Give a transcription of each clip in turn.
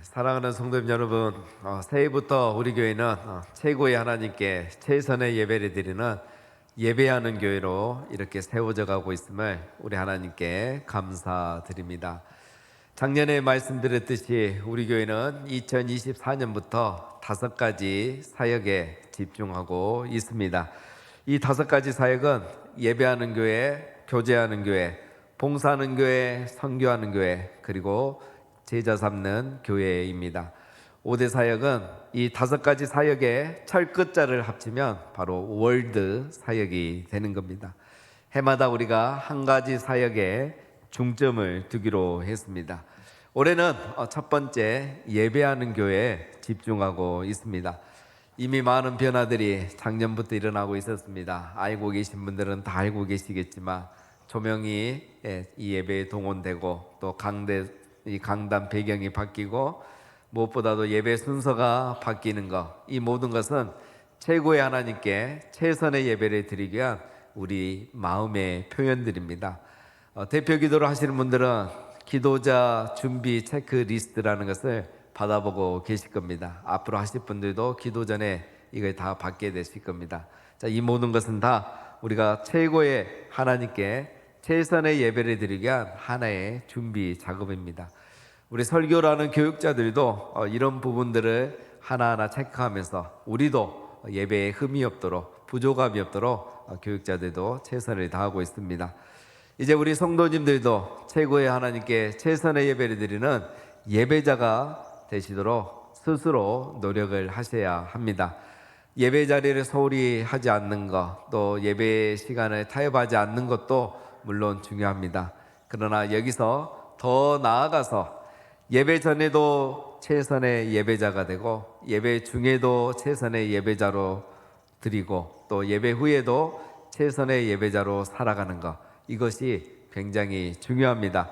사랑하는 성도님 여러분, 새해부터 우리 교회는 최고의 하나님께 최선의 예배를 드리는 예배하는 교회로 이렇게 세워져 가고 있음을 우리 하나님께 감사드립니다. 작년에 말씀드렸듯이 우리 교회는 2024년부터 5가지 사역에 집중하고 있습니다. 이 5가지 사역은 예배하는 교회, 교제하는 교회, 봉사하는 교회, 선교하는 교회, 그리고 제자 삼는 교회입니다. 5대 사역은 이 5가지 사역의 철끝자를 합치면 바로 월드 사역이 되는 겁니다. 해마다 우리가 한 가지 사역에 중점을 두기로 했습니다. 올해는 첫 번째 예배하는 교회에 집중하고 있습니다. 이미 많은 변화들이 작년부터 일어나고 있었습니다. 알고 계신 분들은 다 알고 계시겠지만 조명이 이 예배에 동원되고 또 이 강단 배경이 바뀌고 무엇보다도 예배 순서가 바뀌는 것, 이 모든 것은 최고의 하나님께 최선의 예배를 드리기 위한 우리 마음의 표현들입니다. 대표 기도를 하시는 분들은 기도자 준비 체크리스트라는 것을 받아보고 계실 겁니다. 앞으로 하실 분들도 기도 전에 이걸 다 받게 되실 겁니다. 자, 이 모든 것은 다 우리가 최고의 하나님께 최선의 예배를 드리기 위한 하나의 준비 작업입니다. 우리 설교라는 교육자들도 이런 부분들을 하나하나 체크하면서 우리도 예배에 흠이 없도록, 부족함이 없도록 교육자들도 최선을 다하고 있습니다. 이제 우리 성도님들도 최고의 하나님께 최선의 예배를 드리는 예배자가 되시도록 스스로 노력을 하셔야 합니다. 예배 자리를 소홀히 하지 않는 것, 또 예배 시간을 타협하지 않는 것도 물론 중요합니다. 그러나 여기서 더 나아가서 예배 전에도 최선의 예배자가 되고 예배 중에도 최선의 예배자로 드리고 또 예배 후에도 최선의 예배자로 살아가는 것, 이것이 굉장히 중요합니다.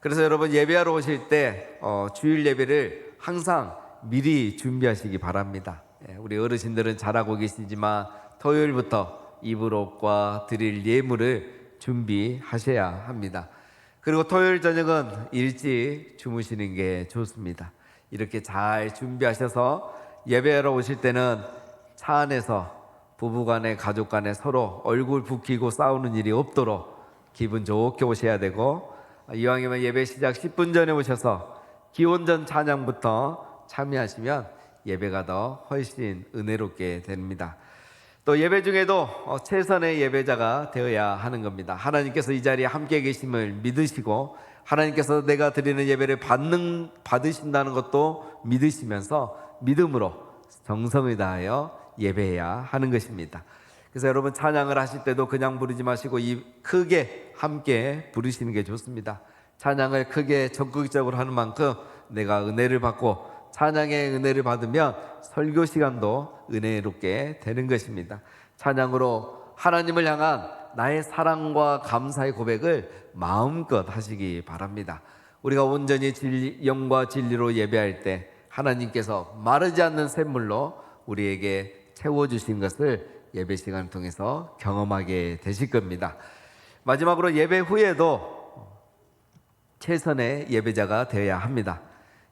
그래서 여러분 예배하러 오실 때 주일 예배를 항상 미리 준비하시기 바랍니다. 우리 어르신들은 잘 알고 계시지만 토요일부터 입을 옷과 드릴 예물을 준비하셔야 합니다. 그리고 토요일 저녁은 일찍 주무시는 게 좋습니다. 이렇게 잘 준비하셔서 예배하러 오실 때는 차 안에서 부부간에 가족간에 서로 얼굴 붉히고 싸우는 일이 없도록 기분 좋게 오셔야 되고, 이왕이면 예배 시작 10분 전에 오셔서 기원전 찬양부터 참여하시면 예배가 더 훨씬 은혜롭게 됩니다. 또 예배 중에도 최선의 예배자가 되어야 하는 겁니다. 하나님께서 이 자리에 함께 계심을 믿으시고 하나님께서 내가 드리는 예배를 받으신다는 것도 믿으시면서 믿음으로 정성을 다하여 예배해야 하는 것입니다. 그래서 여러분 찬양을 하실 때도 그냥 부르지 마시고 크게 함께 부르시는 게 좋습니다. 찬양을 크게 적극적으로 하는 만큼 내가 은혜를 받고 찬양의 은혜를 받으면 설교 시간도 은혜롭게 되는 것입니다. 찬양으로 하나님을 향한 나의 사랑과 감사의 고백을 마음껏 하시기 바랍니다. 우리가 온전히 영과 진리로 예배할 때 하나님께서 마르지 않는 샘물로 우리에게 채워주신 것을 예배 시간을 통해서 경험하게 되실 겁니다. 마지막으로 예배 후에도 최선의 예배자가 되어야 합니다.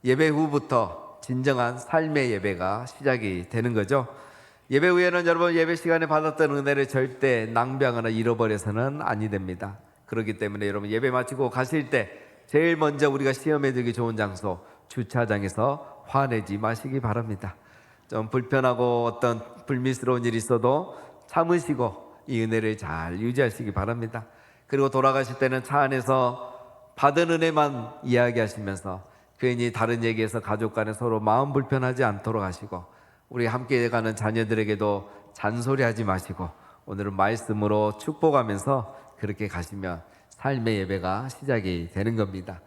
예배 후부터 진정한 삶의 예배가 시작이 되는 거죠. 예배 후에는 여러분 예배 시간에 받았던 은혜를 절대 낭비하거나 잃어버려서는 아니 됩니다. 그렇기 때문에 여러분 예배 마치고 가실 때 제일 먼저 우리가 시험에 들기 좋은 장소 주차장에서 화내지 마시기 바랍니다. 좀 불편하고 어떤 불미스러운 일이 있어도 참으시고 이 은혜를 잘 유지하시기 바랍니다. 그리고 돌아가실 때는 차 안에서 받은 은혜만 이야기하시면서 괜히 다른 얘기에서 가족 간에 서로 마음 불편하지 않도록 하시고, 우리 함께 가는 자녀들에게도 잔소리하지 마시고 오늘은 말씀으로 축복하면서 그렇게 가시면 삶의 예배가 시작이 되는 겁니다.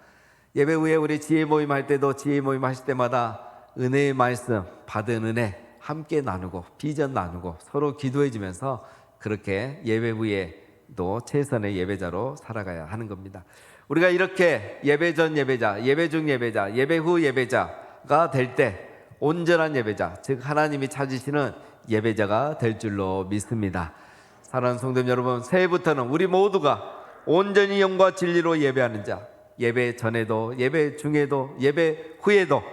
예배 후에 우리 지혜 모임 할 때도 지혜 모임 하실 때마다 은혜의 말씀, 받은 은혜 함께 나누고 비전 나누고 서로 기도해 주면서 그렇게 예배 후에도 최선의 예배자로 살아가야 하는 겁니다. 우리가 이렇게 예배 전 예배자, 예배 중 예배자, 예배 후 예배자가 될 때 온전한 예배자, 즉 하나님이 찾으시는 예배자가 될 줄로 믿습니다. 사랑하는 성도님 여러분, 새해부터는 우리 모두가 온전히 영과 진리로 예배하는 자, 예배 전에도 예배 중에도 예배 후에도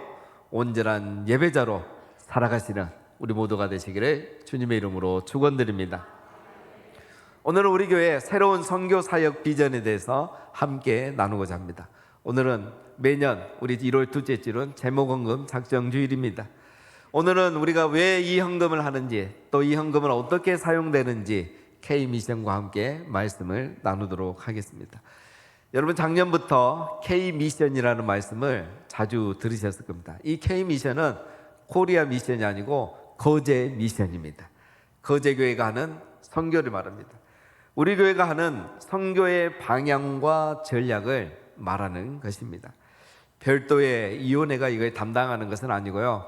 온전한 예배자로 살아가시는 우리 모두가 되시기를 주님의 이름으로 축원드립니다. 오늘은 우리 교회 새로운 선교 사역 비전에 대해서 함께 나누고자 합니다. 오늘은 매년 우리 1월 둘째 주일은 제목헌금 작정주일입니다. 오늘은 우리가 왜 이 헌금을 하는지, 또 이 헌금은 어떻게 사용되는지 K미션과 함께 말씀을 나누도록 하겠습니다. 여러분, 작년부터 K미션이라는 말씀을 자주 들으셨을 겁니다. 이 K미션은 코리아 미션이 아니고 거제 미션입니다. 거제교회가 하는 선교를 말합니다. 우리 교회가 하는 선교의 방향과 전략을 말하는 것입니다. 별도의 위원회가 이걸 담당하는 것은 아니고요.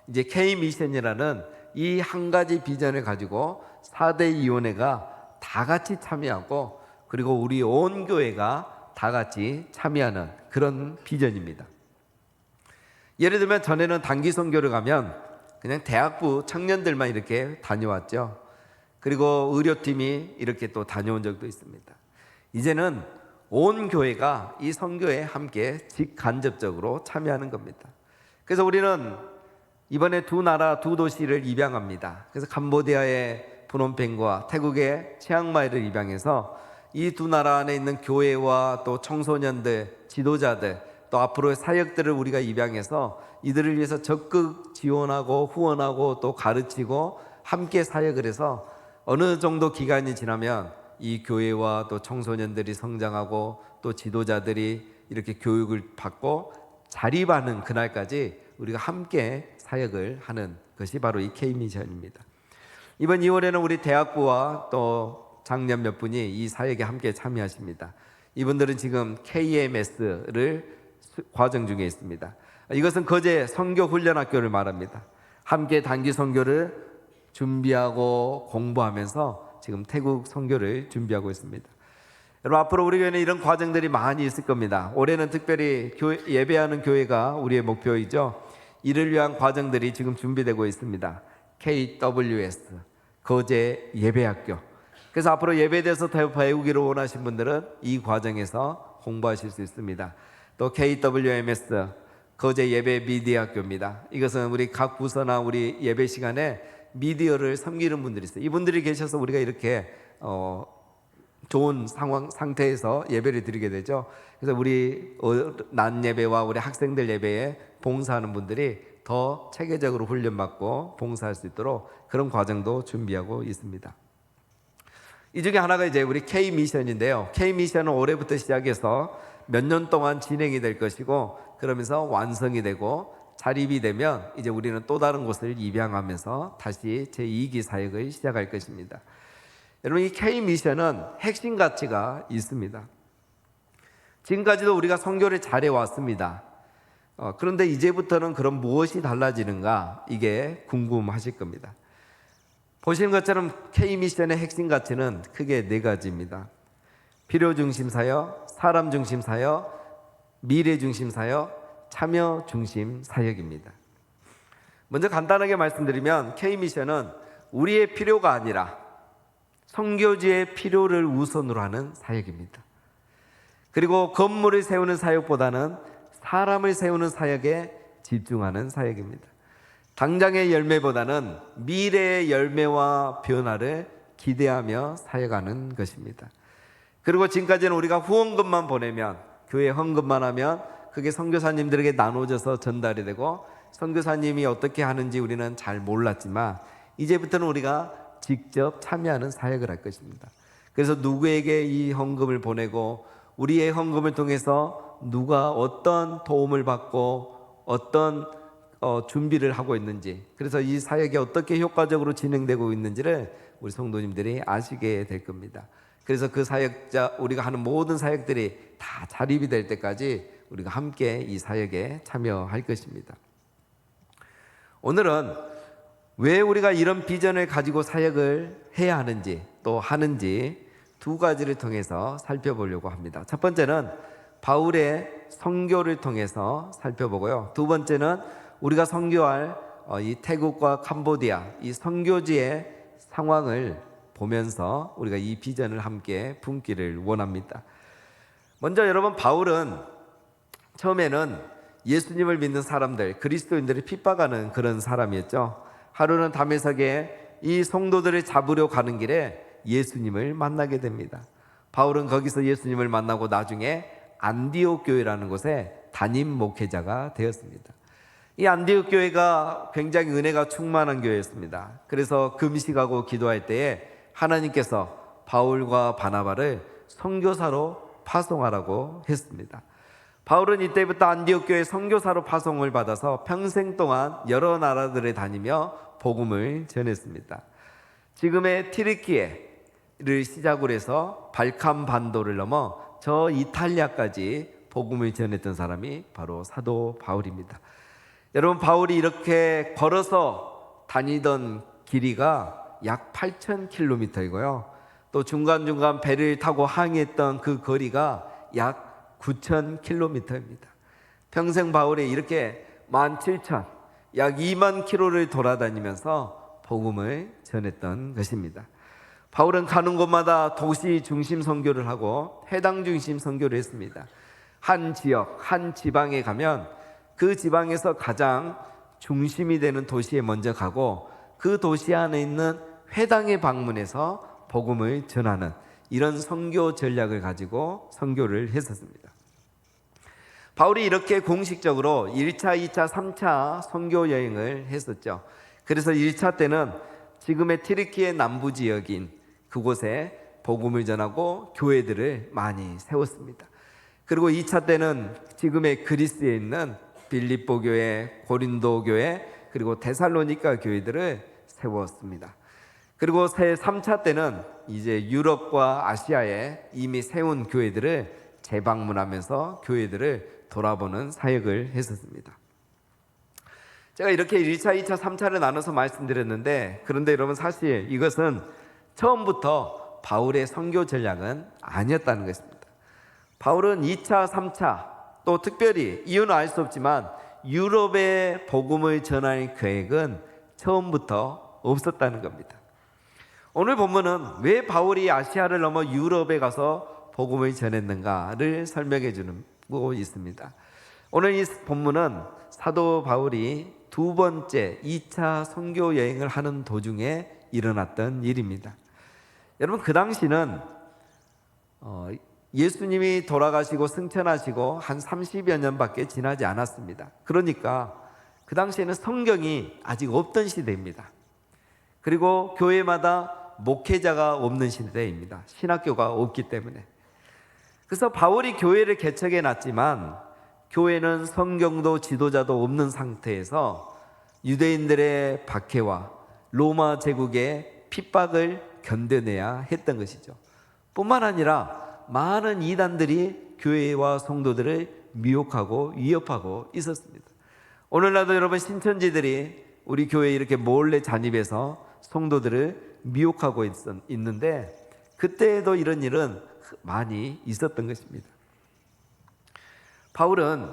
이제 K미션이라는 이 한 가지 비전을 가지고 4대 위원회가 다 같이 참여하고, 그리고 우리 온 교회가 다 같이 참여하는 그런 비전입니다. 예를 들면 전에는 단기 선교를 가면 그냥 대학부 청년들만 이렇게 다녀왔죠. 그리고 의료팀이 이렇게 또 다녀온 적도 있습니다. 이제는 온 교회가 이 선교에 함께 직간접적으로 참여하는 겁니다. 그래서 우리는 이번에 두 나라 두 도시를 입양합니다. 그래서 캄보디아의 프놈펜과 태국의 치앙마이를 입양해서 이 두 나라 안에 있는 교회와 또 청소년들, 지도자들, 또 앞으로의 사역들을 우리가 입양해서 이들을 위해서 적극 지원하고 후원하고 또 가르치고 함께 사역을 해서 어느 정도 기간이 지나면 이 교회와 또 청소년들이 성장하고 또 지도자들이 이렇게 교육을 받고 자립하는 그날까지 우리가 함께 사역을 하는 것이 바로 이 K미션입니다. 이번 2월에는 우리 대학부와 또 장년 몇 분이 이 사역에 함께 참여하십니다. 이분들은 지금 KMS를 과정 중에 있습니다. 이것은 거제 선교훈련학교를 말합니다. 함께 단기 선교를 준비하고 공부하면서 지금 태국 선교를 준비하고 있습니다. 여러분, 앞으로 우리 교회는 이런 과정들이 많이 있을 겁니다. 올해는 특별히 예배하는 교회가 우리의 목표이죠. 이를 위한 과정들이 지금 준비되고 있습니다. KWS, 거제 예배학교. 그래서 앞으로 예배에 대해서 더 배우기를 원하신 분들은 이 과정에서 공부하실 수 있습니다. 또 KWMS, 거제 예배 미디어학교입니다. 이것은 우리 각 부서나 우리 예배 시간에 미디어를 섬기는 분들이 있어요. 이분들이 계셔서 우리가 이렇게 좋은 상태에서 예배를 드리게 되죠. 그래서 우리 낮 예배와 우리 학생들 예배에 봉사하는 분들이 더 체계적으로 훈련받고 봉사할 수 있도록 그런 과정도 준비하고 있습니다. 이 중에 하나가 이제 우리 K미션인데요. K미션은 올해부터 시작해서 몇 년 동안 진행이 될 것이고, 그러면서 완성이 되고 자립이 되면 이제 우리는 또 다른 곳을 입양하면서 다시 제2기 사역을 시작할 것입니다. 여러분, 이 K미션은 핵심 가치가 있습니다. 지금까지도 우리가 선교를 잘해왔습니다. 그런데 이제부터는 그럼 무엇이 달라지는가, 이게 궁금하실 겁니다. 보시는 것처럼 K미션의 핵심 가치는 크게 네 가지입니다. 필요중심 사역, 사람중심 사역, 미래중심 사역, 참여중심 사역입니다. 먼저 간단하게 말씀드리면 K미션은 우리의 필요가 아니라 선교지의 필요를 우선으로 하는 사역입니다. 그리고 건물을 세우는 사역보다는 사람을 세우는 사역에 집중하는 사역입니다. 당장의 열매보다는 미래의 열매와 변화를 기대하며 사역하는 것입니다. 그리고 지금까지는 우리가 후원금만 보내면, 교회 헌금만 하면 그게 선교사님들에게 나눠져서 전달이 되고 선교사님이 어떻게 하는지 우리는 잘 몰랐지만, 이제부터는 우리가 직접 참여하는 사역을 할 것입니다. 그래서 누구에게 이 헌금을 보내고 우리의 헌금을 통해서 누가 어떤 도움을 받고 어떤 준비를 하고 있는지, 그래서 이 사역이 어떻게 효과적으로 진행되고 있는지를 우리 성도님들이 아시게 될 겁니다. 그래서 그 사역자, 우리가 하는 모든 사역들이 다 자립이 될 때까지 우리가 함께 이 사역에 참여할 것입니다. 오늘은 왜 우리가 이런 비전을 가지고 사역을 해야 하는지, 또 하는지 두 가지를 통해서 살펴보려고 합니다. 첫 번째는 바울의 선교를 통해서 살펴보고요. 두 번째는 우리가 선교할 이 태국과 캄보디아 이 선교지의 상황을 보면서 우리가 이 비전을 함께 품기를 원합니다. 먼저 여러분, 바울은 처음에는 예수님을 믿는 사람들, 그리스도인들을 핍박하는 그런 사람이었죠. 하루는 다메섹에 이 성도들을 잡으려 가는 길에 예수님을 만나게 됩니다. 바울은 거기서 예수님을 만나고 나중에 안디옥 교회라는 곳에 담임 목회자가 되었습니다. 이 안디옥 교회가 굉장히 은혜가 충만한 교회였습니다. 그래서 금식하고 기도할 때에 하나님께서 바울과 바나바를 선교사로 파송하라고 했습니다. 바울은 이때부터 안디옥 교회 선교사로 파송을 받아서 평생 동안 여러 나라들에 다니며 복음을 전했습니다. 지금의 튀르키예를 시작으로 해서 발칸 반도를 넘어 저 이탈리아까지 복음을 전했던 사람이 바로 사도 바울입니다. 여러분, 바울이 이렇게 걸어서 다니던 길이가 약 8,000km이고요. 또 중간중간 배를 타고 항해했던 그 거리가 약 9,000km입니다. 평생 바울이 이렇게 17,000, 약 2만 km를 돌아다니면서 복음을 전했던 것입니다. 바울은 가는 곳마다 도시 중심 선교를 하고 해당 중심 선교를 했습니다. 한 지역, 한 지방에 가면 그 지방에서 가장 중심이 되는 도시에 먼저 가고 그 도시 안에 있는 회당에 방문해서 복음을 전하는 이런 선교 전략을 가지고 선교를 했었습니다. 바울이 이렇게 공식적으로 1차, 2차, 3차 선교 여행을 했었죠. 그래서 1차 때는 지금의 튀르키예 남부 지역인 그곳에 복음을 전하고 교회들을 많이 세웠습니다. 그리고 2차 때는 지금의 그리스에 있는 빌립보 교회, 고린도 교회, 그리고 데살로니가 교회들을 세웠습니다. 그리고 3차 때는 이제 유럽과 아시아에 이미 세운 교회들을 재방문하면서 교회들을 돌아보는 사역을 했었습니다. 제가 이렇게 1차, 2차, 3차를 나눠서 말씀드렸는데, 그런데 여러분, 사실 이것은 처음부터 바울의 선교 전략은 아니었다는 것입니다. 바울은 2차, 3차, 또 특별히 이유는 알 수 없지만 유럽에 복음을 전할 계획은 처음부터 없었다는 겁니다. 오늘 본문은 왜 바울이 아시아를 넘어 유럽에 가서 복음을 전했는가를 설명해 주고 있습니다. 오늘 이 본문은 사도 바울이 두 번째 2차 선교 여행을 하는 도중에 일어났던 일입니다. 여러분, 그 당시는 예수님이 돌아가시고 승천하시고 한 30여 년밖에 지나지 않았습니다. 그러니까 그 당시에는 성경이 아직 없던 시대입니다. 그리고 교회마다 목회자가 없는 시대입니다. 신학교가 없기 때문에. 그래서 바울이 교회를 개척해 놨지만 교회는 성경도 지도자도 없는 상태에서 유대인들의 박해와 로마 제국의 핍박을 견뎌내야 했던 것이죠. 뿐만 아니라 많은 이단들이 교회와 성도들을 미혹하고 위협하고 있었습니다. 오늘날도 여러분, 신천지들이 우리 교회에 이렇게 몰래 잔입해서 성도들을 미혹하고 있는데, 그때에도 이런 일은 많이 있었던 것입니다. 바울은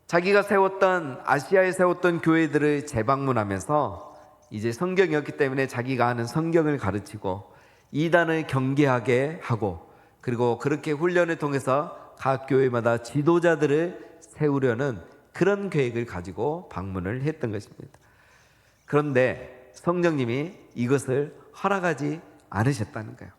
자기가 세웠던, 아시아에 세웠던 교회들을 재방문하면서 이제 성경이 없기 때문에 자기가 아는 성경을 가르치고 이단을 경계하게 하고, 그리고 그렇게 훈련을 통해서 각 교회마다 지도자들을 세우려는 그런 계획을 가지고 방문을 했던 것입니다. 그런데 성령님이 이것을 허락하지 않으셨다는 거예요.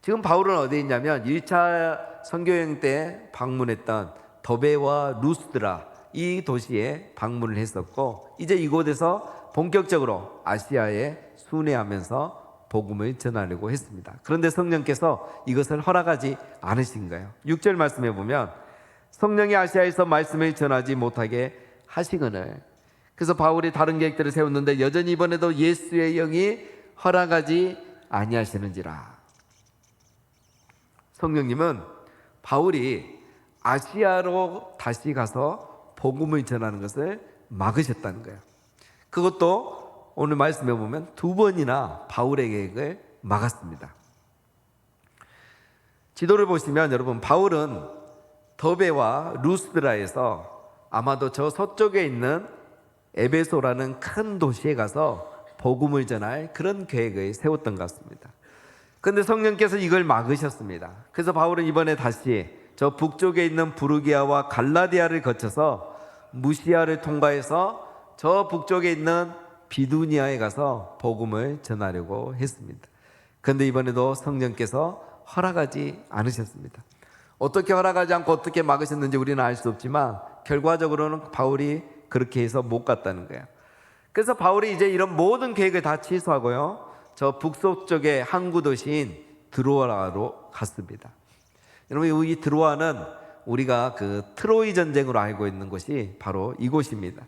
지금 바울은 어디에 있냐면 1차 선교여행 때 방문했던 더베와 루스드라 이 도시에 방문을 했었고, 이제 이곳에서 본격적으로 아시아에 순회하면서 복음을 전하려고 했습니다. 그런데 성령께서 이것을 허락하지 않으신 거예요. 6절 말씀해 보면 성령이 아시아에서 말씀을 전하지 못하게 하시거늘. 그래서 바울이 다른 계획들을 세웠는데 여전히 이번에도 예수의 영이 허락하지 아니하시는지라. 성령님은 바울이 아시아로 다시 가서 복음을 전하는 것을 막으셨다는 거예요. 그것도 오늘 말씀해 보면 두 번이나 바울의 계획을 막았습니다. 지도를 보시면 여러분, 바울은 더베와 루스드라에서 아마도 저 서쪽에 있는 에베소라는 큰 도시에 가서 복음을 전할 그런 계획을 세웠던 것 같습니다. 그런데 성령께서 이걸 막으셨습니다. 그래서 바울은 이번에 다시 저 북쪽에 있는 부르기아와 갈라디아를 거쳐서 무시아를 통과해서 저 북쪽에 있는 비두니아에 가서 복음을 전하려고 했습니다. 그런데 이번에도 성령께서 허락하지 않으셨습니다. 어떻게 허락하지 않고 어떻게 막으셨는지 우리는 알 수 없지만 결과적으로는 바울이 그렇게 해서 못 갔다는 거예요. 그래서 바울이 이제 이런 모든 계획을 다 취소하고요, 저 북서쪽의 항구 도시인 드로아로 갔습니다. 여러분, 이 드로아는 우리가 그 트로이 전쟁으로 알고 있는 곳이 바로 이곳입니다.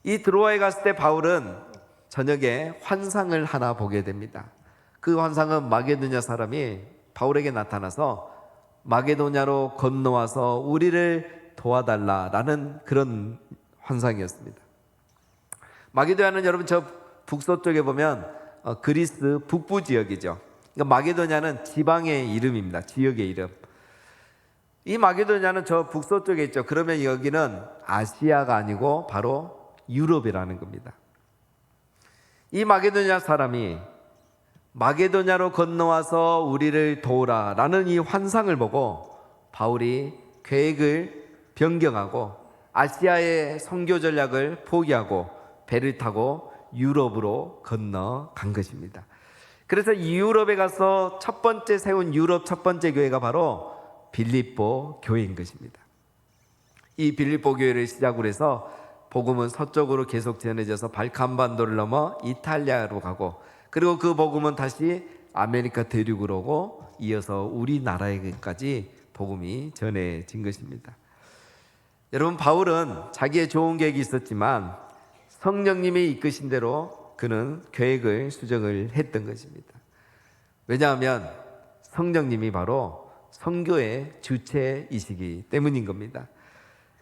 이 드로아에 갔을 때 바울은 저녁에 환상을 하나 보게 됩니다. 그 환상은 마게도냐 사람이 바울에게 나타나서 마게도냐로 건너와서 우리를 도와달라라는 그런 환상이었습니다. 마게도냐는 여러분 저 북서쪽에 보면 그리스 북부 지역이죠. 그러니까 마게도냐는 지방의 이름입니다. 지역의 이름. 이 마게도냐는 저 북서쪽에 있죠. 그러면 여기는 아시아가 아니고 바로 유럽이라는 겁니다. 이 마게도냐 사람이 마게도냐로 건너와서 우리를 도우라라는 이 환상을 보고 바울이 계획을 변경하고 아시아의 선교 전략을 포기하고 배를 타고 유럽으로 건너간 것입니다. 그래서 이 유럽에 가서 첫 번째 세운 유럽 첫 번째 교회가 바로 빌립보 교회인 것입니다. 이 빌립보 교회를 시작으로 해서 복음은 서쪽으로 계속 전해져서 발칸반도를 넘어 이탈리아로 가고, 그리고 그 복음은 다시 아메리카 대륙으로 오고 이어서 우리나라에까지 복음이 전해진 것입니다. 여러분, 바울은 자기의 좋은 계획이 있었지만 성령님이 이끄신 대로 그는 계획을 수정을 했던 것입니다. 왜냐하면 성령님이 바로 선교의 주체이시기 때문인 겁니다.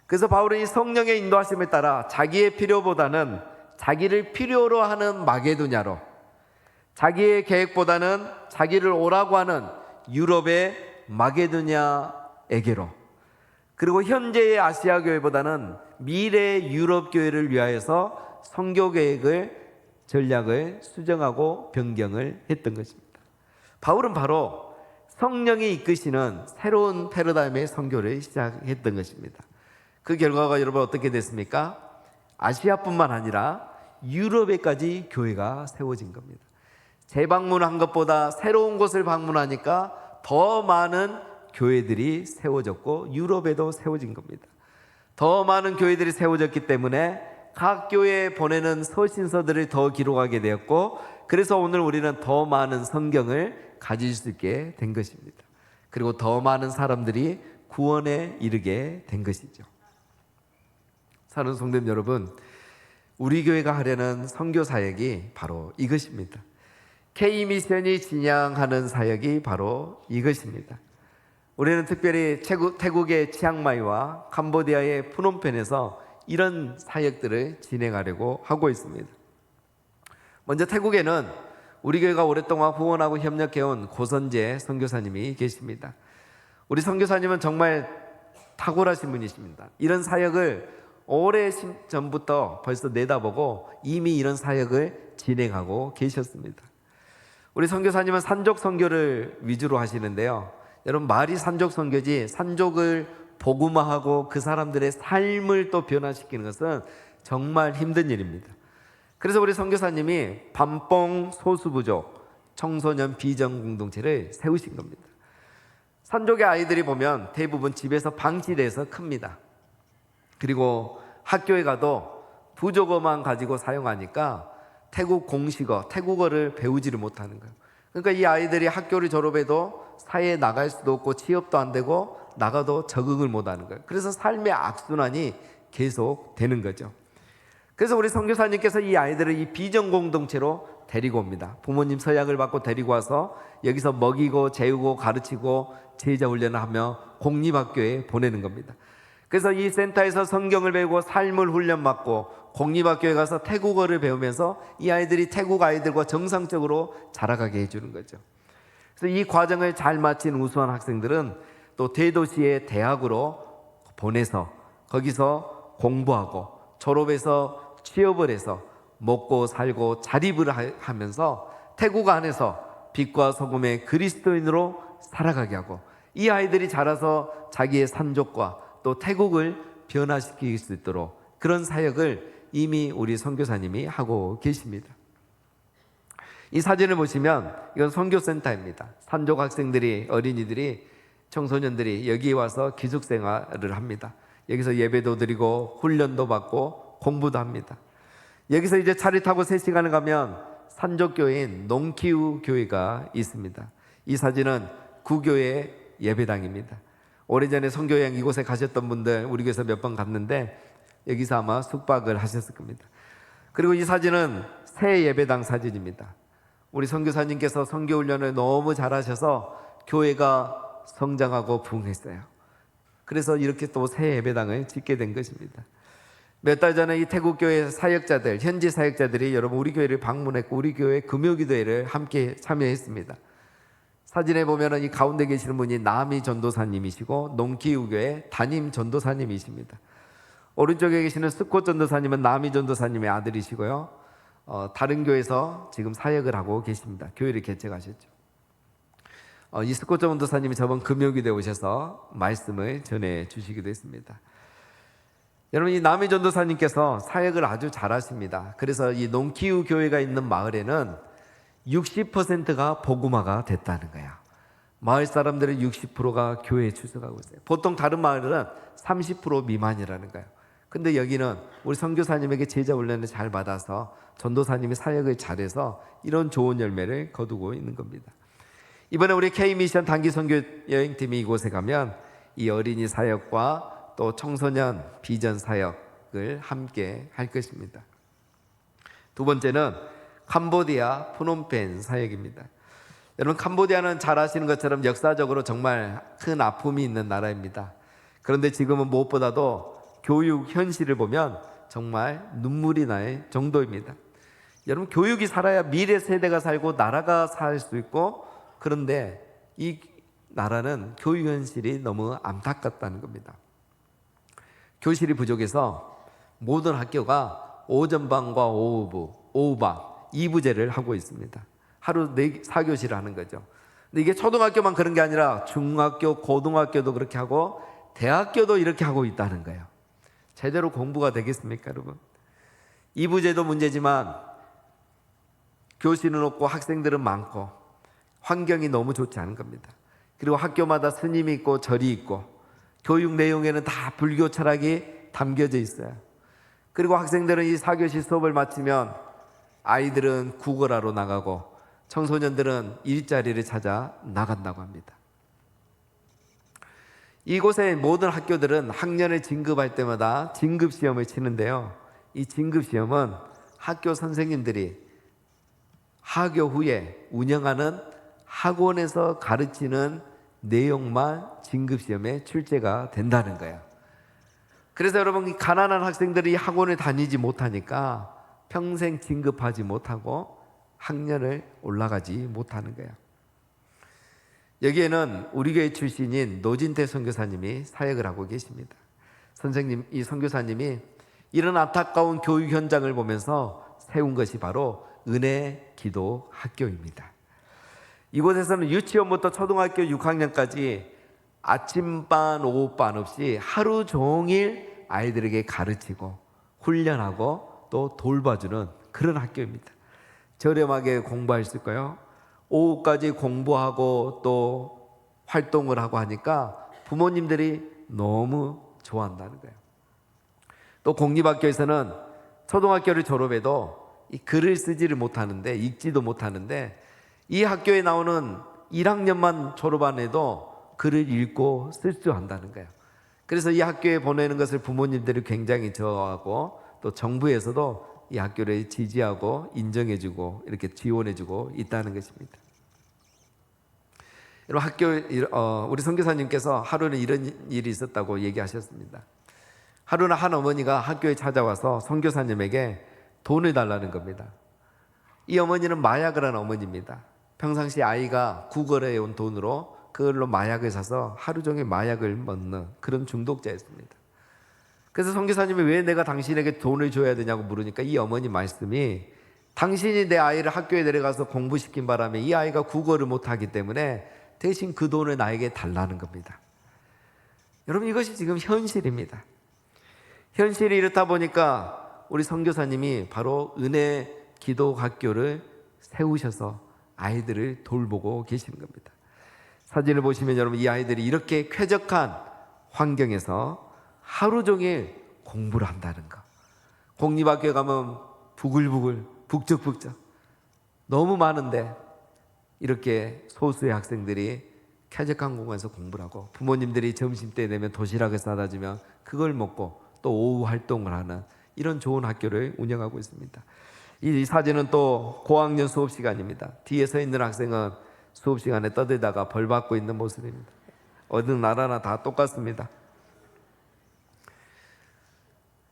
그래서 바울은 이 성령의 인도하심에 따라 자기의 필요보다는 자기를 필요로 하는 마게도냐로, 자기의 계획보다는 자기를 오라고 하는 유럽의 마게도냐에게로, 그리고 현재의 아시아 교회보다는 미래의 유럽 교회를 위하여서 선교 계획을 전략을 수정하고 변경을 했던 것입니다. 바울은 바로 성령이 이끄시는 새로운 패러다임의 선교를 시작했던 것입니다. 그 결과가 여러분 어떻게 됐습니까? 아시아뿐만 아니라 유럽에까지 교회가 세워진 겁니다. 재방문한 것보다 새로운 곳을 방문하니까 더 많은 교회들이 세워졌고 유럽에도 세워진 겁니다. 더 많은 교회들이 세워졌기 때문에 각 교회에 보내는 서신서들을 더 기록하게 되었고, 그래서 오늘 우리는 더 많은 성경을 가질 수 있게 된 것입니다. 그리고 더 많은 사람들이 구원에 이르게 된 것이죠. 사랑하는 성도님 여러분, 우리 교회가 하려는 선교 사역이 바로 이것입니다. K미션이 진양하는 사역이 바로 이것입니다. 우리는 특별히 태국의 치앙마이와 캄보디아의 푸놈펜에서 이런 사역들을 진행하려고 하고 있습니다. 먼저 태국에는 우리 교회가 오랫동안 후원하고 협력해온 고선재 선교사님이 계십니다. 우리 선교사님은 정말 탁월하신 분이십니다. 이런 사역을 오래 전부터 벌써 내다보고 이미 이런 사역을 진행하고 계셨습니다. 우리 선교사님은 산족 선교를 위주로 하시는데요, 여러분, 말이 산족 선교지 산족을 복음화하고 그 사람들의 삶을 또 변화시키는 것은 정말 힘든 일입니다. 그래서 우리 선교사님이 밤뽕 소수부족 청소년 비전 공동체를 세우신 겁니다. 산족의 아이들이 보면 대부분 집에서 방치돼서 큽니다. 그리고 학교에 가도 부족어만 가지고 사용하니까 태국 공식어, 태국어를 배우지를 못하는 거예요. 그러니까 이 아이들이 학교를 졸업해도 사회에 나갈 수도 없고 취업도 안 되고 나가도 적응을 못하는 거예요. 그래서 삶의 악순환이 계속 되는 거죠. 그래서 우리 선교사님께서 이 아이들을 이 비전 공동체로 데리고 옵니다. 부모님 서약을 받고 데리고 와서 여기서 먹이고 재우고 가르치고 제자 훈련을 하며 공립학교에 보내는 겁니다. 그래서 이 센터에서 성경을 배우고 삶을 훈련받고 공립학교에 가서 태국어를 배우면서 이 아이들이 태국 아이들과 정상적으로 자라가게 해주는 거죠. 그래서 이 과정을 잘 마친 우수한 학생들은 또 대도시의 대학으로 보내서 거기서 공부하고 졸업해서 취업을 해서 먹고 살고 자립을 하면서 태국 안에서 빛과 소금의 그리스도인으로 살아가게 하고, 이 아이들이 자라서 자기의 산족과 또 태국을 변화시킬 수 있도록 그런 사역을 이미 우리 선교사님이 하고 계십니다. 이 사진을 보시면 이건 선교센터입니다. 산족 학생들이, 어린이들이, 청소년들이 여기 와서 기숙생활을 합니다. 여기서 예배도 드리고 훈련도 받고 공부도 합니다. 여기서 이제 차를 타고 3시간을 가면 산족교회인 농키우 교회가 있습니다. 이 사진은 구교의 예배당입니다. 오래전에 선교여행 이곳에 가셨던 분들 우리 교회에서 몇 번 갔는데 여기서 아마 숙박을 하셨을 겁니다. 그리고 이 사진은 새 예배당 사진입니다. 우리 선교사님께서 선교훈련을 너무 잘하셔서 교회가 성장하고 부흥했어요. 그래서 이렇게 또 새 예배당을 짓게 된 것입니다. 몇 달 전에 이 태국교회 사역자들, 현지 사역자들이 여러분 우리 교회를 방문했고 우리 교회 금요기도회를 함께 참여했습니다. 사진에 보면은 이 가운데 계시는 분이 남이 전도사님이시고 농키우교회 담임 전도사님이십니다. 오른쪽에 계시는 스콧 전도사님은 남이 전도사님의 아들이시고요. 다른 교회에서 지금 사역을 하고 계십니다. 교회를 개척하셨죠. 이 스콧 전도사님이 저번 금요기도에 오셔서 말씀을 전해 주시기도 했습니다. 여러분 이 남이 전도사님께서 사역을 아주 잘하십니다. 그래서 이 농키우 교회가 있는 마을에는 60%가 복음화가 됐다는 거야. 마을 사람들의 60%가 교회에 출석하고 있어요. 보통 다른 마을은 30% 미만이라는 거예요. 근데 여기는 우리 선교사님에게 제자 훈련을 잘 받아서 전도사님이 사역을 잘해서 이런 좋은 열매를 거두고 있는 겁니다. 이번에 우리 K미션 단기 선교 여행팀이 이곳에 가면 이 어린이 사역과 또 청소년 비전 사역을 함께 할 것입니다. 두 번째는 캄보디아 프놈펜 사역입니다. 여러분 캄보디아는 잘 아시는 것처럼 역사적으로 정말 큰 아픔이 있는 나라입니다. 그런데 지금은 무엇보다도 교육 현실을 보면 정말 눈물이 날 정도입니다. 여러분 교육이 살아야 미래 세대가 살고 나라가 살 수 있고, 그런데 이 나라는 교육 현실이 너무 안타깝다는 겁니다. 교실이 부족해서 모든 학교가 오전반과 오후반 2부제를 하고 있습니다. 하루 4교시를 하는 거죠. 근데 이게 초등학교만 그런 게 아니라 중학교, 고등학교도 그렇게 하고 대학교도 이렇게 하고 있다는 거예요. 제대로 공부가 되겠습니까, 여러분? 2부제도 문제지만 교실은 없고 학생들은 많고 환경이 너무 좋지 않은 겁니다. 그리고 학교마다 스님이 있고 절이 있고 교육 내용에는 다 불교 철학이 담겨져 있어요. 그리고 학생들은 이 4교시 수업을 마치면 아이들은 구걸하러 나가고 청소년들은 일자리를 찾아 나간다고 합니다. 이곳의 모든 학교들은 학년을 진급할 때마다 진급시험을 치는데요. 이 진급시험은 학교 선생님들이 하교 후에 운영하는 학원에서 가르치는 내용만 진급시험에 출제가 된다는 거예요. 그래서 여러분 가난한 학생들이 학원을 다니지 못하니까 평생 진급하지 못하고 학년을 올라가지 못하는 거예요. 여기에는 우리 교회 출신인 노진태 선교사님이 사역을 하고 계십니다. 선생님, 이 선교사님이 이런 안타까운 교육 현장을 보면서 세운 것이 바로 은혜 기도 학교입니다. 이곳에서는 유치원부터 초등학교 6학년까지 아침반, 오후반 없이 하루 종일 아이들에게 가르치고 훈련하고 또 돌봐주는 그런 학교입니다. 저렴하게 공부할 수 있고요. 오후까지 공부하고 또 활동을 하고 하니까 부모님들이 너무 좋아한다는 거예요. 또 공립학교에서는 초등학교를 졸업해도 이 글을 쓰지를 못하는데, 읽지도 못하는데 이 학교에 나오는 1학년만 졸업 안 해도 글을 읽고 쓸 줄 안다는 거예요. 그래서 이 학교에 보내는 것을 부모님들이 굉장히 좋아하고 또 정부에서도 이 학교를 지지하고 인정해주고 이렇게 지원해주고 있다는 것입니다. 여러분 우리 선교사님께서 하루는 이런 일이 있었다고 얘기하셨습니다. 하루는 한 어머니가 학교에 찾아와서 선교사님에게 돈을 달라는 겁니다. 이 어머니는 마약을 하는 어머니입니다. 평상시 아이가 구걸해 온 돈으로 그걸로 마약을 사서 하루 종일 마약을 먹는 그런 중독자였습니다. 그래서 선교사님이 왜 내가 당신에게 돈을 줘야 되냐고 물으니까 이 어머니 말씀이, 당신이 내 아이를 학교에 데려가서 공부시킨 바람에 이 아이가 국어를 못하기 때문에 대신 그 돈을 나에게 달라는 겁니다. 여러분, 이것이 지금 현실입니다. 현실이 이렇다 보니까 우리 선교사님이 바로 은혜 기독학교를 세우셔서 아이들을 돌보고 계시는 겁니다. 사진을 보시면 여러분, 이 아이들이 이렇게 쾌적한 환경에서 하루 종일 공부를 한다는 거. 공립학교에 가면 부글부글 북적북적 너무 많은데 이렇게 소수의 학생들이 쾌적한 공간에서 공부를 하고, 부모님들이 점심때 되면 도시락을 싸다 주면 그걸 먹고 또 오후 활동을 하는 이런 좋은 학교를 운영하고 있습니다. 이 사진은 또 고학년 수업 시간입니다. 뒤에 서 있는 학생은 수업 시간에 떠들다가 벌 받고 있는 모습입니다. 어느 나라나 다 똑같습니다.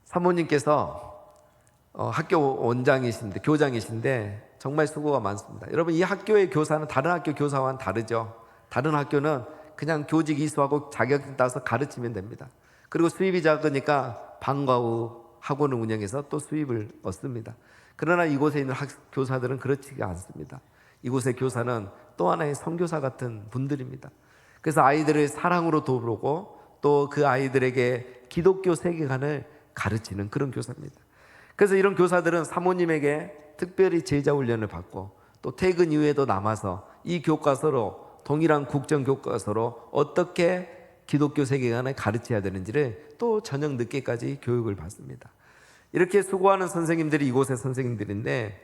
사모님께서 학교 원장이신데, 교장이신데 정말 수고가 많습니다. 여러분, 이 학교의 교사는 다른 학교 교사와는 다르죠. 다른 학교는 그냥 교직 이수하고 자격증 따서 가르치면 됩니다. 그리고 수입이 작으니까 방과 후 학원을 운영해서 또 수입을 얻습니다. 그러나 이곳에 있는 교사들은 그렇지 않습니다. 이곳의 교사는 또 하나의 선교사 같은 분들입니다. 그래서 아이들을 사랑으로 돌보고 또 그 아이들에게 기독교 세계관을 가르치는 그런 교사입니다. 그래서 이런 교사들은 사모님에게 특별히 제자 훈련을 받고 또 퇴근 이후에도 남아서 이 교과서로, 동일한 국정 교과서로 어떻게 기독교 세계관을 가르쳐야 되는지를 또 저녁 늦게까지 교육을 받습니다. 이렇게 수고하는 선생님들이 이곳의 선생님들인데,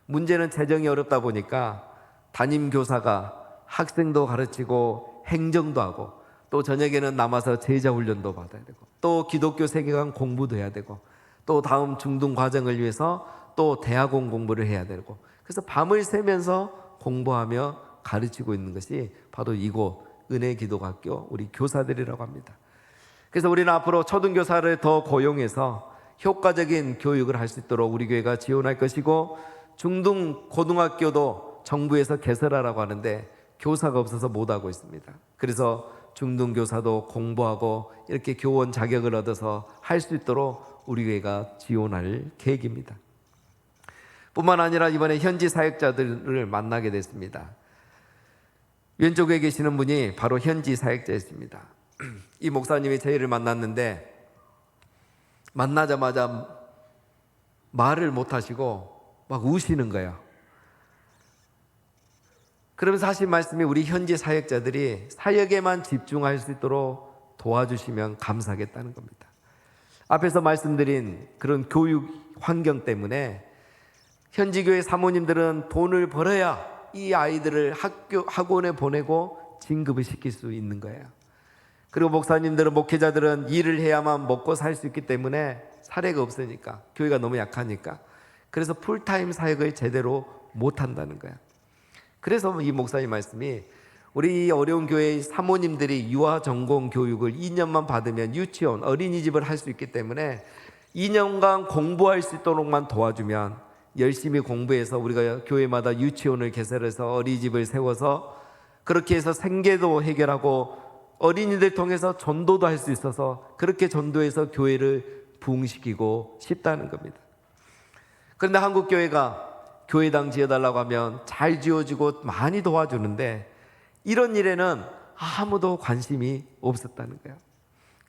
문제는 재정이 어렵다 보니까 담임 교사가 학생도 가르치고 행정도 하고 또 저녁에는 남아서 제자 훈련도 받아야 되고 또 기독교 세계관 공부도 해야 되고 또 다음 중등 과정을 위해서 또 대학원 공부를 해야 되고, 그래서 밤을 새면서 공부하며 가르치고 있는 것이 바로 이곳 은혜 기독학교 우리 교사들이라고 합니다. 그래서 우리는 앞으로 초등교사를 더 고용해서 효과적인 교육을 할 수 있도록 우리 교회가 지원할 것이고, 중등 고등학교도 정부에서 개설하라고 하는데 교사가 없어서 못하고 있습니다. 그래서 중등 교사도 공부하고 이렇게 교원 자격을 얻어서 할 수 있도록 우리 교회가 지원할 계획입니다. 뿐만 아니라 이번에 현지 사역자들을 만나게 됐습니다. 왼쪽에 계시는 분이 바로 현지 사역자였습니다. 이 목사님이 저희를 만났는데 만나자마자 말을 못하시고 막 우시는 거예요. 그러면서 하신 말씀이 우리 현지 사역자들이 사역에만 집중할 수 있도록 도와주시면 감사하겠다는 겁니다. 앞에서 말씀드린 그런 교육 환경 때문에 현지 교회 사모님들은 돈을 벌어야 이 아이들을 학원에 보내고 진급을 시킬 수 있는 거예요. 그리고 목사님들은, 목회자들은 일을 해야만 먹고 살 수 있기 때문에 사례가 없으니까, 교회가 너무 약하니까, 그래서 풀타임 사역을 제대로 못한다는 거예요. 그래서 이 목사님 말씀이 우리 어려운 교회의 사모님들이 유아 전공 교육을 2년만 받으면 유치원, 어린이집을 할 수 있기 때문에 2년간 공부할 수 있도록만 도와주면 열심히 공부해서 우리가 교회마다 유치원을 개설해서 어린이집을 세워서 그렇게 해서 생계도 해결하고 어린이들 통해서 전도도 할 수 있어서 그렇게 전도해서 교회를 부흥시키고 싶다는 겁니다. 그런데 한국 교회가 교회당 지어달라고 하면 잘 지어지고 많이 도와주는데 이런 일에는 아무도 관심이 없었다는 거예요.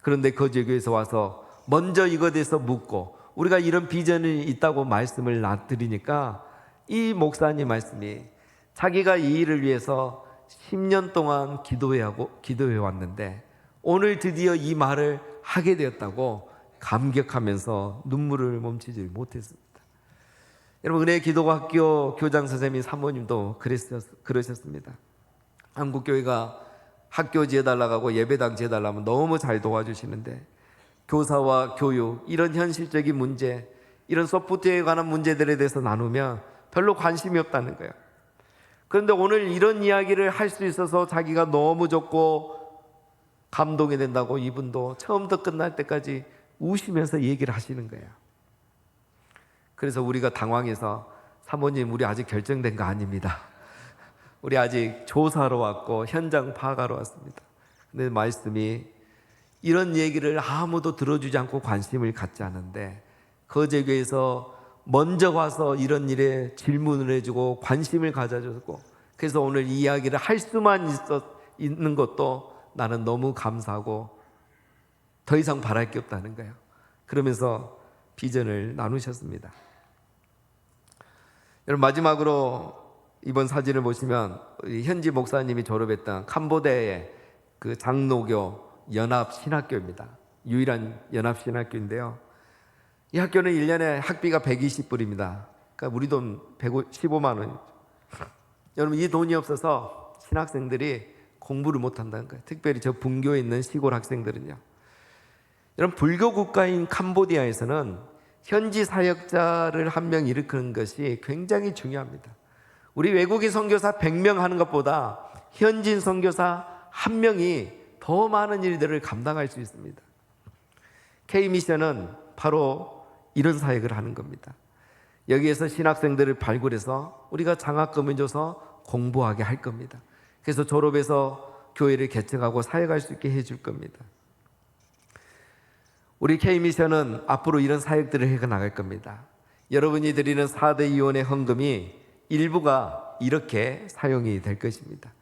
그런데 거제교에서 와서 먼저 이것에 대해서 묻고 우리가 이런 비전이 있다고 말씀을 드리니까 이 목사님 말씀이 자기가 이 일을 위해서 10년 동안 기도해 왔는데 오늘 드디어 이 말을 하게 되었다고 감격하면서 눈물을 멈추지 못했습니다. 여러분, 은혜 기독학교 교장 선생님 사모님도 그러셨습니다. 한국교회가 학교 지어달라고 하고 예배당 지어달라면 너무 잘 도와주시는데 교사와 교육, 이런 현실적인 문제, 이런 소프트웨어에 관한 문제들에 대해서 나누면 별로 관심이 없다는 거예요. 그런데 오늘 이런 이야기를 할 수 있어서 자기가 너무 좋고 감동이 된다고 이분도 처음부터 끝날 때까지 우시면서 얘기를 하시는 거예요. 그래서 우리가 당황해서 사모님, 우리 아직 결정된 거 아닙니다. 우리 아직 조사하러 왔고 현장 파악하러 왔습니다. 근데 말씀이 이런 얘기를 아무도 들어주지 않고 관심을 갖지 않은데 거제교에서 먼저 와서 이런 일에 질문을 해주고 관심을 가져주고, 그래서 오늘 이 이야기를 할 수만 있는 것도 나는 너무 감사하고 더 이상 바랄 게 없다는 거예요. 그러면서 비전을 나누셨습니다. 여러분, 마지막으로 이번 사진을 보시면 우리 현지 목사님이 졸업했던 캄보디아의 그 장로교 연합신학교입니다. 유일한 연합신학교인데요. 이 학교는 1년에 학비가 120불입니다. 그러니까 우리 돈 115만 원. 여러분, 이 돈이 없어서 신학생들이 공부를 못한다는 거예요. 특별히 저 분교에 있는 시골 학생들은요. 여러분, 불교 국가인 캄보디아에서는 현지 사역자를 한 명 일으키는 것이 굉장히 중요합니다. 우리 외국인 선교사 100명 하는 것보다 현지인 선교사 한 명이 더 많은 일들을 감당할 수 있습니다. K미션은 바로 이런 사역을 하는 겁니다. 여기에서 신학생들을 발굴해서 우리가 장학금을 줘서 공부하게 할 겁니다. 그래서 졸업해서 교회를 개척하고 사역할 수 있게 해줄 겁니다. 우리 K미션은 앞으로 이런 사역들을 해 나갈 겁니다. 여러분이 드리는 4대 이원의 헌금이 일부가 이렇게 사용이 될 것입니다.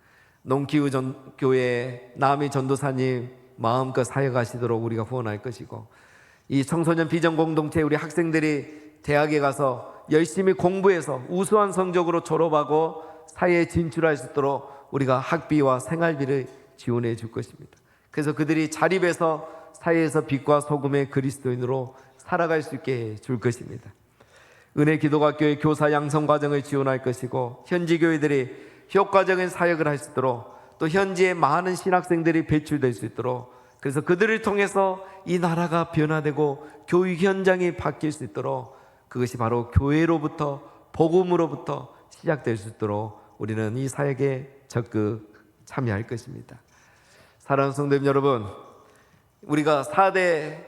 농기후 교회 남이 전도사님 마음껏 사역하시도록 우리가 후원할 것이고, 이 청소년 비전 공동체 우리 학생들이 대학에 가서 열심히 공부해서 우수한 성적으로 졸업하고 사회에 진출할 수 있도록 우리가 학비와 생활비를 지원해 줄 것입니다. 그래서 그들이 자립해서 사회에서 빛과 소금의 그리스도인으로 살아갈 수 있게 줄 것입니다. 은혜 기도학교의 교사 양성 과정을 지원할 것이고, 현지 교회들이 효과적인 사역을 할 수 있도록, 또 현지에 많은 신학생들이 배출될 수 있도록, 그래서 그들을 통해서 이 나라가 변화되고 교육 현장이 바뀔 수 있도록, 그것이 바로 교회로부터, 복음으로부터 시작될 수 있도록 우리는 이 사역에 적극 참여할 것입니다. 사랑하는 성도님 여러분, 우리가 4대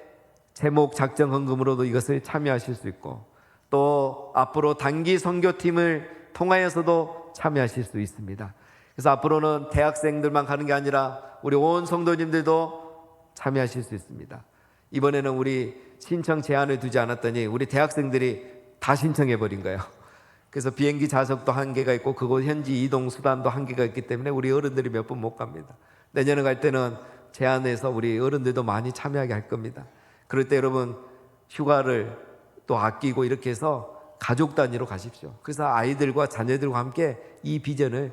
제목 작정 헌금으로도 이것을 참여하실 수 있고, 또 앞으로 단기 선교팀을 통하여서도 참여하실 수 있습니다. 그래서 앞으로는 대학생들만 가는 게 아니라 우리 온 성도님들도 참여하실 수 있습니다. 이번에는 우리 신청 제한을 두지 않았더니 우리 대학생들이 다 신청해 버린 거예요. 그래서 비행기 좌석도 한계가 있고 그곳 현지 이동 수단도 한계가 있기 때문에 우리 어른들이 몇 분 못 갑니다. 내년에 갈 때는 제한해서 우리 어른들도 많이 참여하게 할 겁니다. 그럴 때 여러분, 휴가를 또 아끼고 이렇게 해서 가족 단위로 가십시오. 그래서 아이들과 자녀들과 함께 이 비전을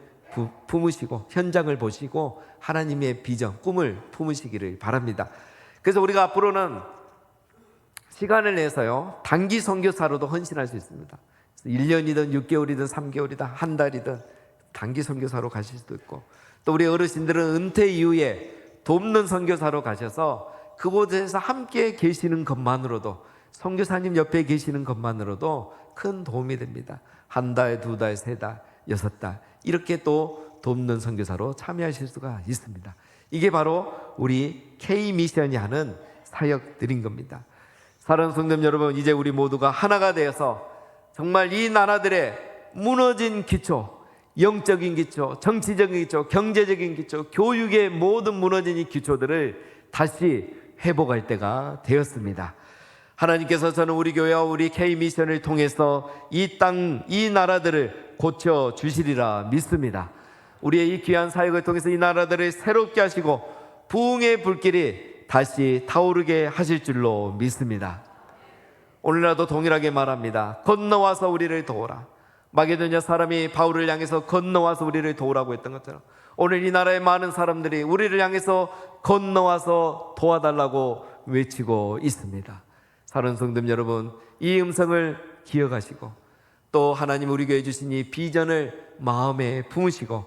품으시고 현장을 보시고 하나님의 비전, 꿈을 품으시기를 바랍니다. 그래서 우리가 앞으로는 시간을 내서요, 단기 선교사로도 헌신할 수 있습니다. 1년이든 6개월이든 3개월이든 한 달이든 단기 선교사로 가실 수도 있고, 또 우리 어르신들은 은퇴 이후에 돕는 선교사로 가셔서 그곳에서 함께 계시는 것만으로도, 선교사님 옆에 계시는 것만으로도 큰 도움이 됩니다. 한 달, 2달, 3달, 6달 이렇게 또 돕는 선교사로 참여하실 수가 있습니다. 이게 바로 우리 K미션이 하는 사역들인 겁니다. 사랑하는 성도님 여러분, 이제 우리 모두가 하나가 되어서 정말 이 나라들의 무너진 기초, 영적인 기초, 정치적인 기초, 경제적인 기초, 교육의 모든 무너진 이 기초들을 다시 회복할 때가 되었습니다. 하나님께서 저는 우리 교회와 우리 K미션을 통해서 이 땅, 이 나라들을 고쳐주시리라 믿습니다. 우리의 이 귀한 사역을 통해서 이 나라들을 새롭게 하시고 부흥의 불길이 다시 타오르게 하실 줄로 믿습니다. 오늘날도 동일하게 말합니다. 건너와서 우리를 도우라. 마게도냐 사람이 바울을 향해서 건너와서 우리를 도우라고 했던 것처럼 오늘 이 나라의 많은 사람들이 우리를 향해서 건너와서 도와달라고 외치고 있습니다. 사랑하는 성도님 여러분, 이 음성을 기억하시고 또 하나님 우리 교회에 주신 이 비전을 마음에 품으시고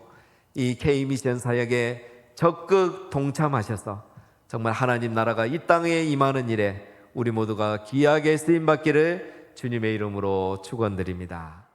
이 K미션 사역에 적극 동참하셔서 정말 하나님 나라가 이 땅에 임하는 일에 우리 모두가 귀하게 쓰임받기를 주님의 이름으로 축원드립니다.